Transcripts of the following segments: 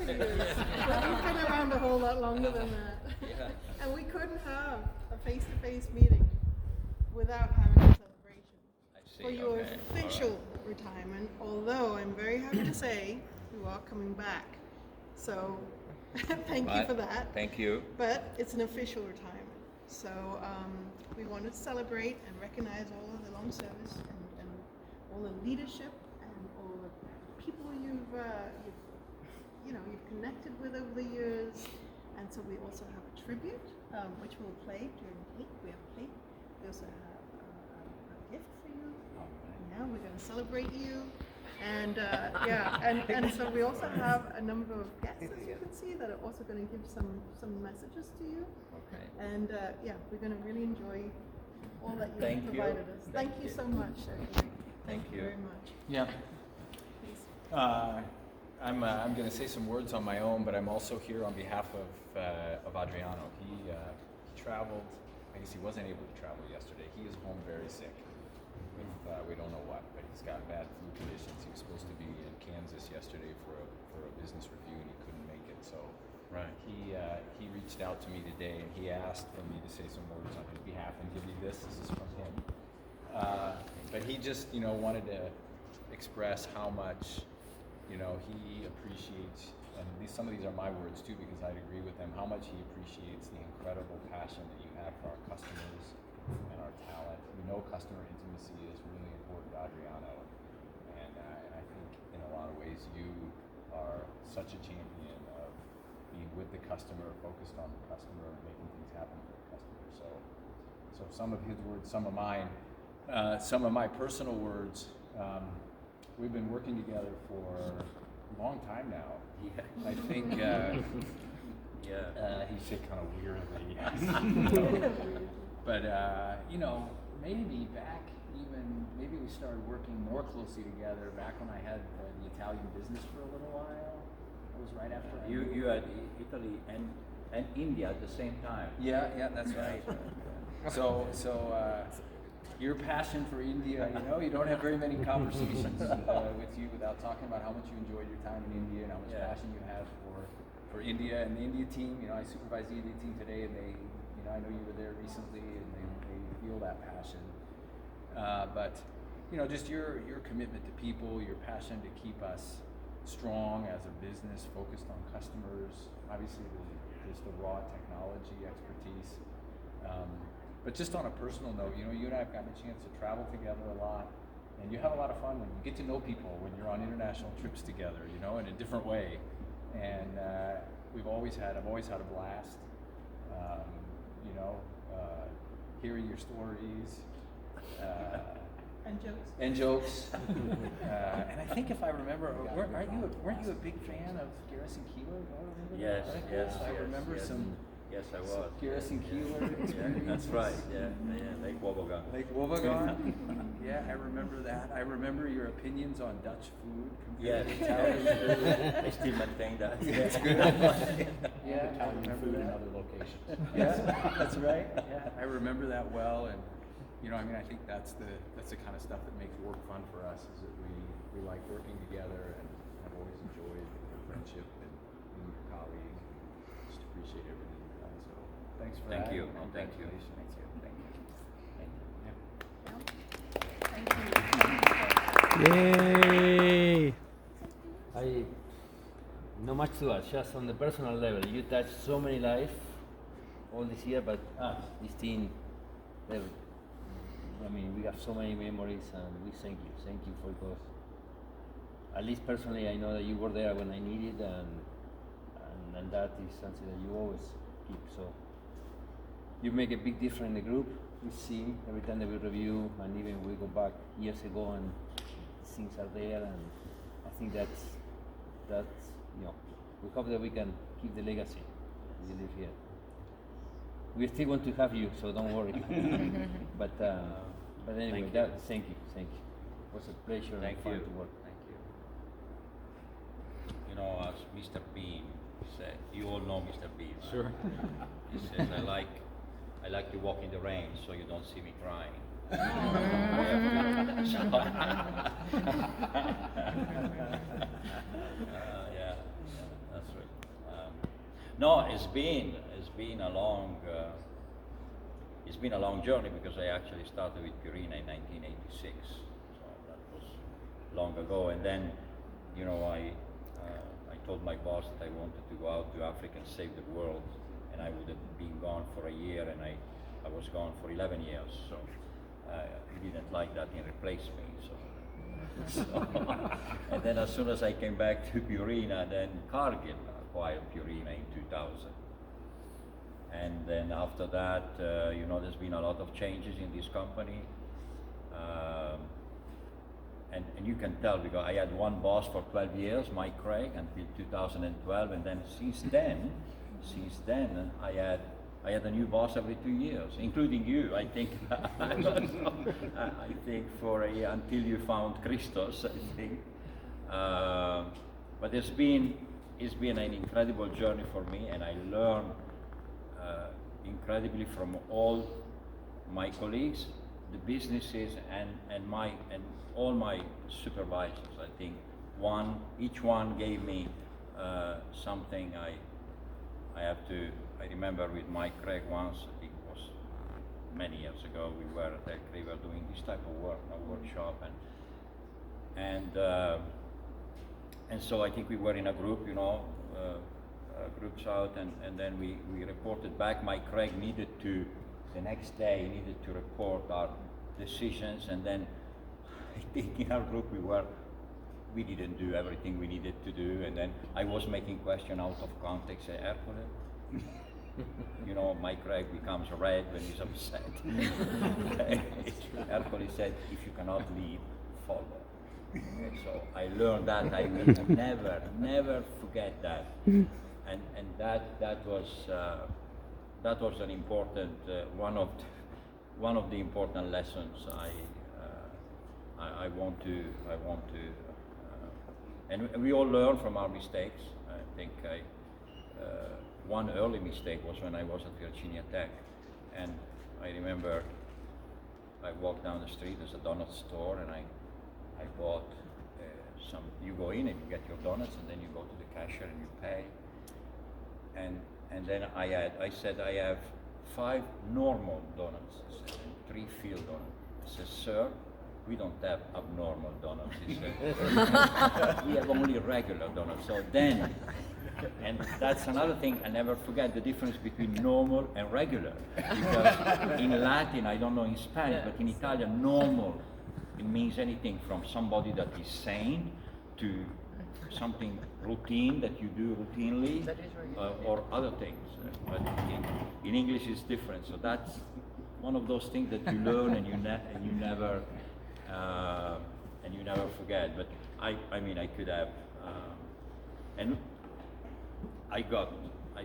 to use. But you've been around a whole lot longer than that. Yeah. And we couldn't have a face-to-face meeting without having a celebration for your official retirement, although I'm very happy to say you are coming back. So thank you for that. Thank you. But it's an official retirement. So we wanted to celebrate and recognize all of the long service and all the leadership and all the people you've connected with over the years. And so we also have a tribute, which we'll play during cake. We have cake. We also have a gift for you. Yeah, we're going to celebrate you. And and so we also have a number of guests, as you can see, that are also going to give some messages to you. Okay. And we're going to really enjoy all that you've provided us. Thank you so much, Ercole. Thank you very much. Yeah. Please. I'm going to say some words on my own, but I'm also here on behalf of Adriano. He traveled. I guess he wasn't able to travel yesterday. He is home very sick with we don't know what, but he's got bad flu conditions. He was supposed to be in Kansas yesterday for a business review, and he couldn't make it. So he reached out to me today, and he asked for me to say some words on his behalf and give you this. This is from him. But he just wanted to express how much he appreciates, and some of these are my words too, because I'd agree with him, how much he appreciates the incredible passion that you have for our customers and our talent. We know customer intimacy is really important to Adriano, and I think in a lot of ways you are such a champion of being with the customer, focused on the customer, and making things happen for the customer. So some of his words, some of mine, some of my personal words. We've been working together for a long time now. Yeah. I think he said kind of weirdly. But maybe we started working more closely together back when I had the Italian business for a little while. That was right after You had Italy and India at the same time. Yeah, that's right. So your passion for India, you don't have very many conversations with you without talking about how much you enjoyed your time in India and how much passion you have for India and the India team. I supervise the India team today, and they, I know you were there recently, and they feel that passion. But just your commitment to people, your passion to keep us strong as a business, focused on customers. Obviously, there's the raw technology expertise. But just on a personal note, you and I have gotten a chance to travel together a lot, and you have a lot of fun when you get to know people when you're on international trips together, in a different way. And I've always had a blast, hearing your stories. And jokes. And I think if I remember, weren't you a big fan of Garrison Keillor? Yes. I remember some. Yes, I was. Garrison Keillor experience. That's right. Yeah. Lake Wobegon. Lake Wobegon. Yeah, I remember that. I remember your opinions on Dutch food. Yes. I still maintain that. That's good. Yeah, Italian food in other locations. Yeah, that's right. Yeah, I remember that well, and I think that's the kind of stuff that makes work fun for us. Is that we like working together, and I've always enjoyed the friendship and being your colleague. Just appreciate everything you've done. So thanks for that. Thank you. And Thank you. Yay! Not much to add, just on the personal level. You touched so many lives all this year, but this team, we have so many memories, and we thank you for because at least personally, I know that you were there when I needed, and that is something that you always keep. So you make a big difference in the group. We see every time that we review, and even we go back years ago, and things are there, and I think that's we hope that we can keep the legacy we live here. We still want to have you, so don't worry. But anyway, thank you. It was a pleasure and fun to work. Thank you. As Mr. Bean said, you all know Mr. Bean. Right? Sure. He says, I like to walk in the rain so you don't see me crying. Yeah, that's right. No, it's been a long journey because I actually started with Purina in 1986, so that was long ago. And then, I told my boss that I wanted to go out to Africa and save the world, and I would have been gone for a year, and I was gone for 11 years. So he didn't like that and replaced me. So, and then as soon as I came back to Purina, then Cargill acquired Purina in 2000. And then after that, there's been a lot of changes in this company. And you can tell because I had one boss for 12 years, Mike Craig, until 2012, and then since then, I had a new boss every 2 years, including you. I think, I think until you found Christos, I think. But it's been an incredible journey for me, and I learned incredibly from all my colleagues, the businesses, and all my supervisors. I think each one gave me something. I remember with Mike Craig once, I think it was many years ago, we were at Elk River doing this type of work, a workshop, and so I think we were in a group, groups out, and then we reported back. Mike Craig the next day needed to report our decisions, and then I think in our group we didn't do everything we needed to do, and then I was making question out of context, say, Ercole, Mike Craig becomes red when he's upset. Ercole said, if you cannot lead, follow. Okay, so I learned that. I will never forget that. And that was an important one of the important lessons I want to and we all learn from our mistakes. I think one early mistake was when I was at Virginia Tech, and I remember I walked down the street. There's a donut store, and I bought some. You go in and you get your donuts, and then you go to the cashier and you pay. And then I said I have 5 normal donuts, I said, and 3 field donuts. I said, sir, we don't have abnormal donuts. He said, we have only regular donuts. So then, and that's another thing I never forget, the difference between normal and regular. Because in Latin, I don't know in Spanish, but in Italian, normal, it means anything from somebody that is sane to something routine that you do routinely, or other things. But in English it's different. So that's one of those things that you learn and you never forget. But I could have, and I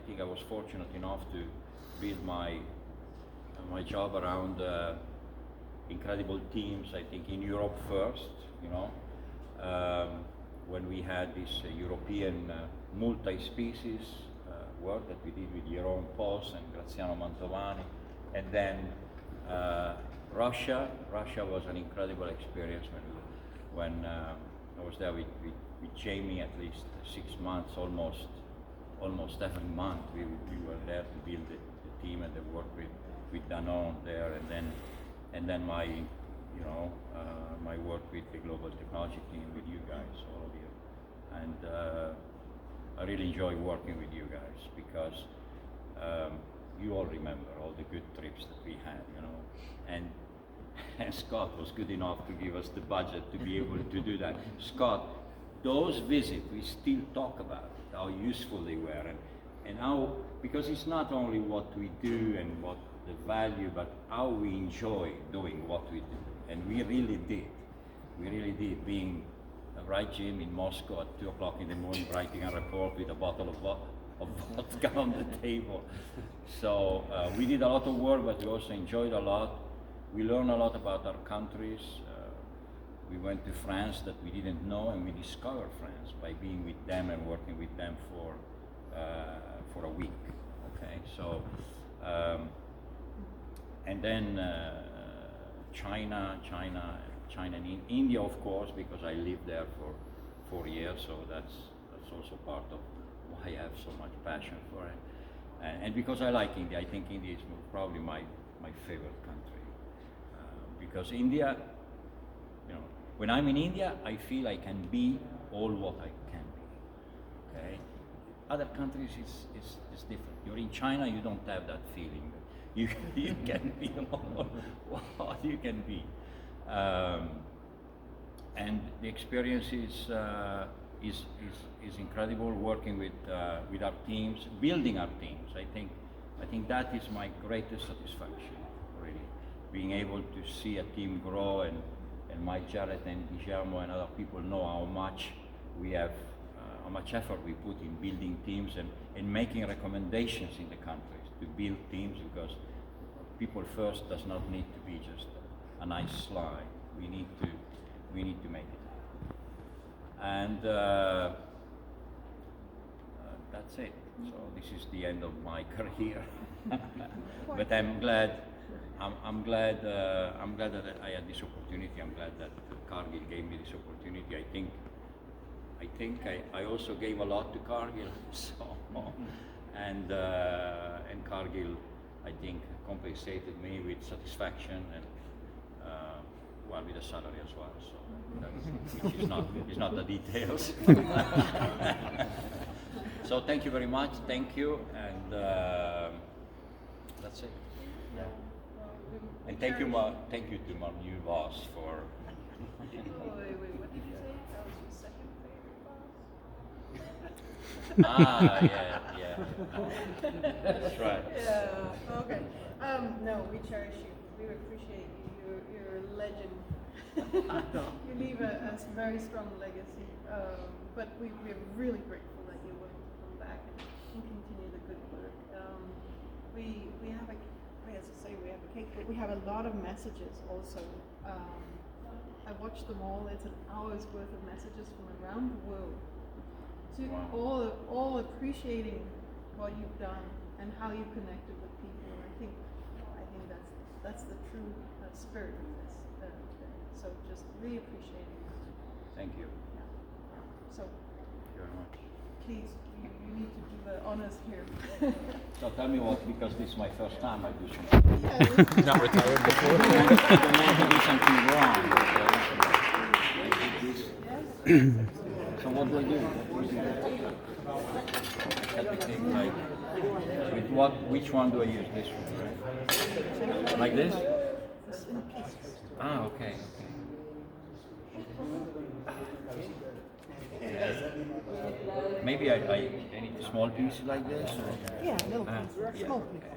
think I was fortunate enough to build my job around incredible teams. I think in Europe first, when we had this European multi-species work that we did with Jeroen Pos and Graziano Mantovani, and then Russia was an incredible experience when I was there with Jamie at least 6 months, almost every month we were there to build the team and the work with Danone there, and then my my work with the global technology team, with you guys, all of you. And I really enjoy working with you guys because you all remember all the good trips that we had, and Scott was good enough to give us the budget to be able to do that. Scott, those visits, we still talk about it, how useful they were, and how, because it's not only what we do and what the value, but how we enjoy doing what we do. And we really did, being right, Jim, in Moscow at 2 o'clock in the morning, writing a report with a bottle of vodka on the table. So we did a lot of work, but we also enjoyed a lot. We learned a lot about our countries. We went to France that we didn't know, and we discovered France by being with them and working with them for a week. Okay, so and then China and India, of course, because I lived there for 4 years. So that's also part why I have so much passion for it. And because I like India. I think India is probably my favorite country. Because India, you know, when I'm in India, I feel I can be all what I can be. Okay? Other countries is different. You're in China, you don't have that feeling. You can be all what you can be. And the experience is incredible. Working with our teams, building our teams. I think that is my greatest satisfaction. Really, being able to see a team grow, and Mike Jarrett and Guillermo and other people know how much we have, how much effort we put in building teams and making recommendations in the countries to build teams, because people first does not need to be just a nice slide. We need to make it happen. And that's it. So this is the end of my career. But I'm glad that I had this opportunity. I'm glad that Cargill gave me this opportunity. I think I also gave a lot to Cargill. So and Cargill, I think, compensated me with satisfaction and well, with a salary as well. So which is not the details. So thank you very much. Thank you, and that's it. And thank you to my new boss for. Wait, what did you say? That was your second favorite boss? Yeah. That's right. Yeah, okay. No, we cherish you. We appreciate you. You're a legend. You leave a very strong legacy. But we're really grateful that you're willing to come back and continue the good work. We have as I say, we have a cake, but we have a lot of messages also. I watched them all. It's an hour's worth of messages from around the world, to all appreciating what you've done and how you connected with people. And I think that's the true spirit of this. So just really appreciating it. Thank you. Yeah. So Thank you very much. please, you need to do the honors here. So tell me what, because this is my first time I do something. Yeah, Not retired before. I don't want to do something wrong. So what do I do? Cut the cake like, with what? Which one do I use? This one, right? Like this? Ah, okay. Maybe I need small pieces like this? Or? yeah, little Ah, piece, yeah, small okay. piece.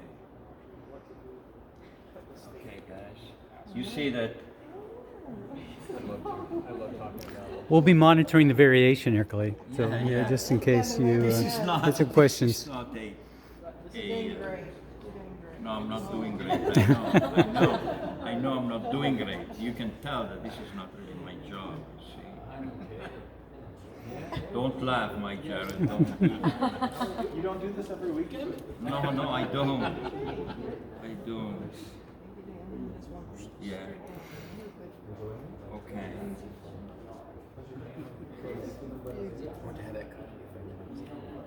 Okay, guys. You see that. I love talking about it. We'll be monitoring the variation, Ercole. So Yeah. just in case you This is not. get some questions. It's not You're doing great. You're doing great. No, I'm not doing great. I know I'm not doing great. You can tell that this is not really my job. You see. Don't laugh, Mike Jarrett. Don't. You don't do this every weekend? No, I don't. I don't. Yeah. Okay.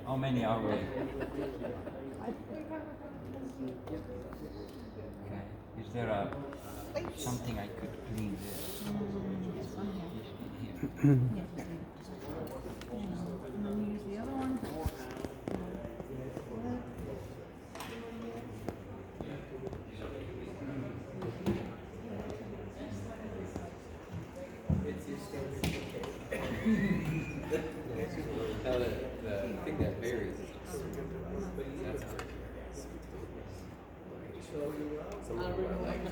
How many are we? Okay. Is there something I could clean this? Here. And then use the other one. Now the thing that varies is just that's some of what I like.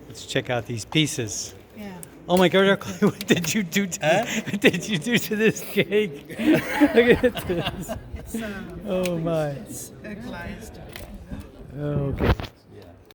Let's check out these pieces. Yeah. Oh my God, Ercole, what did you do to this cake? Look at this. It's Oh my. it's glazed. Oh, okay.